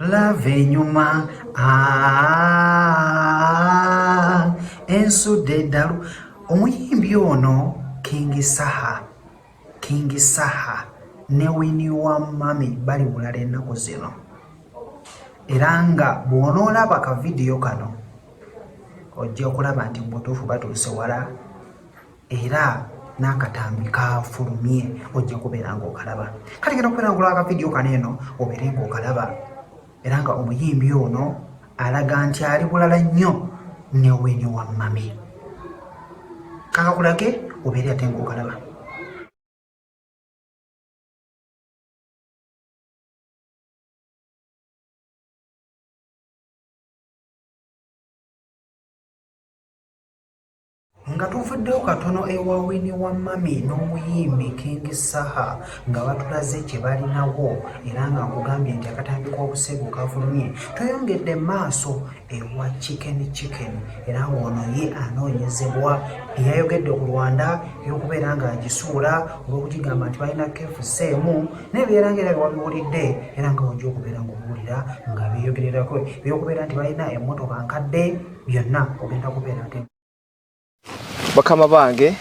lava enyuma ensudde eddalu. Omuyimbi ono King Saha ne Winnie Wamami bali bulala ennaku zino, era nga bw'onoolaba ka vidiyo kano ojja okulaba nti butuufu batuuse wala, era n'akatambi kafulumye ojja kubeera ng'okalaba. Kati genda okubeera ng'olaba ka vidiyo kano eno obeere ng'okalaba, era nga omuyimbi ono alaga nti ali bulala nnyo ne Winnie Wamami. Kakakulage obeere ate ng'okalaba. Nga tuvuddewo katono ewa Winnie Wamami n'omuyimbi King Saha nga batulaze kye balinawo, era nga nkugambye nti akatambi k'obusego kafulumye. Tweyongedde maaso ewa Chicken, era ono ye anoonyezebwa eyayogedde ku Rwanda ey'okubeera nga agisuula olw'okugigamba nti balina KFC-mu n'ebiera ng'era byewabiwulidde, era nga wajja okubeera ng'obuwulira nga beeyogererako eby'okubeera nti balina emmotoka nkadde, byonna ogenda kubeera ate. Bakama bange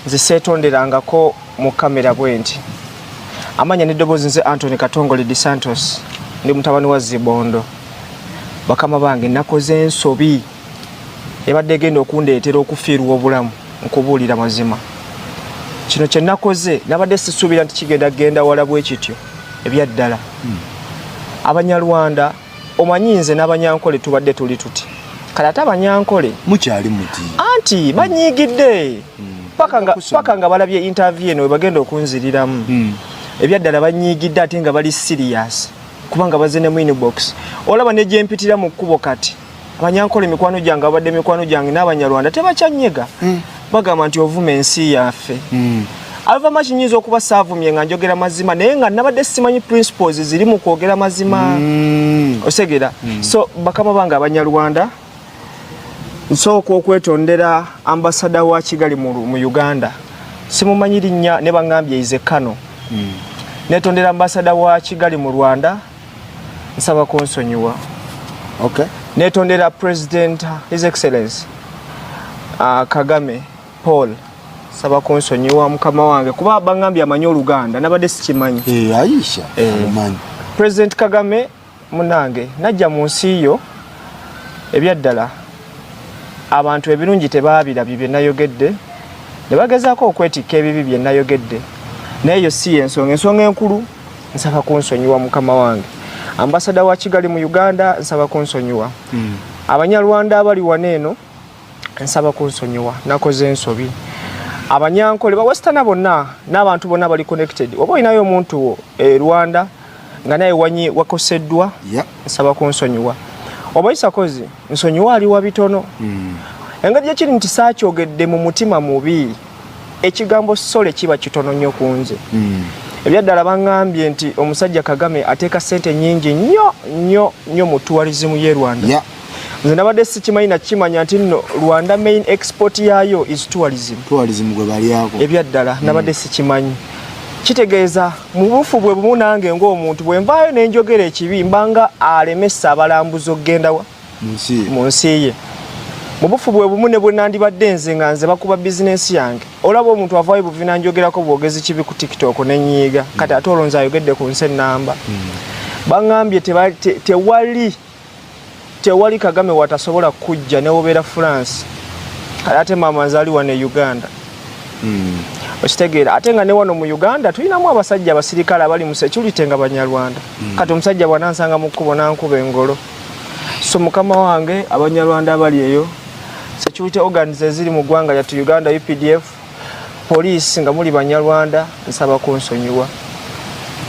nze seetonderangako mu kamera bwenti. Amanya n'eddoboozi nze Anthony Katongole Di Santos, ndi mutabani wa Zibondo. Bakama bange nakoze ensobi ebadde egenda okundeetera okufiirwa obulamu, nkubuulira mazima. Kino kye nakoze nabadde sisuubira nti kigenda wala bwe kityo ebyaddala. Abanyarwanda omanyi nze n'Abanyankole tubadde tuli tuti. Kale ate Abanyankole mukyali muti anti banyiigidde paka nga balabye interview eno we bagenda okunziriramu. Ebyaddala banyiigidde ate nga bali serious kubanga bazze ne mu inbox. Olaba ne gye mpitira mu kkubo kati Abanyankole mikwano gyange abadde mikwano gyange n'Abanyarwanda tebakyanyega. Bagamba nti ovuma ensi yaffe. Alva machinyinza okuba saavumye nga njogera mazima naye nga nabadde simanyi principles ziri mu kwogera mazima. Osegera. So bakama bange Abanyarwanda nsooka okwetondera ambasada wa Kigali mu Uganda. Simumanyi linnya ne bangambye ize Kano. Netondera ambasada wa Kigali mu Rwanda nsaba konsonyiwa. Okay. Netondera President His Excellency Kagame Paul saba konsonyiwa mukama wange kuba bangambye amanyi Oluganda nabadde sikimanyi. Aisha amanyi. President Kagame munange najja mu nsi yo ebyaddala abantu ebirungi tebaabirabye bye nayogedde ne bagezaako okwetikka ebibi bye nayogedde naye yo si ensonga enkulu nsaba kunsonyiwa mukama wange. Ambasada wa Kigali mu Uganda nsaba kunsonyiwa. Abanyarwanda abali waneeno nsaba kunsonyiwa nakoze ensobi. Abanyankole bawasitana bonna n'abantu bonna bali connected oba olinayo omuntu Rwanda nga naye wanyi wakoseddwa nsaba kunsonyiwa. Obayisa kozi nsonyiwa ali wa bitono. Engeri gyekiri nti saakyogedde mu mutima mubi ekigambo sole kiba kitono nnyo ku nze. Ebyaddala bangambye nti omusajja Kagame ateeka ssente nnyingi nnyo mu tourism y'e Rwanda. Nze nabadde sikimanyi nakimanya nti nno Rwanda main export yaayo is tourism. Gwe balyako. Ebyaddala nabadde sikimanyi. Kitegeeza mu bufu bwe bumu nange ng'omuntu bwe nvaayo ne njogera ekibi mbanga alemesa abalambuzi okugenda mu nsi ye. Mu bufu bwe bumu ne bwe nandibadde nze nga nze bakuba bizinensi yange. Olaba omuntu avaayo buvina njogerako bwogezi kibi ku TikTok ne nnyiiga. Kati ate olonza ayogedde ku nsi ennamba. Bangambye tewali Kagame watasobola kujja ne wobeera France. Kale ate maama nzaaliwa ne Uganda. Okitegeera ate nga ne wano mu Uganda tulinamu abasajja abasirikale abali mu security nga Banyarwanda. Kati omusajja bw'anansanga mu kkubo nankuba engolo. So mukama wange Abanyarwanda abali eyo security organs eziri mu ggwanga lyattu Uganda UPDF police nga muli Banyarwanda nsaba kunsonyiwa.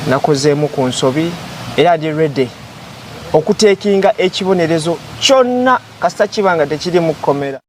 Nakozeemu ku nsobi era ndi ready okuteekinga ekibonerezo kyonna kasita kibanga tekiri mu kkomera.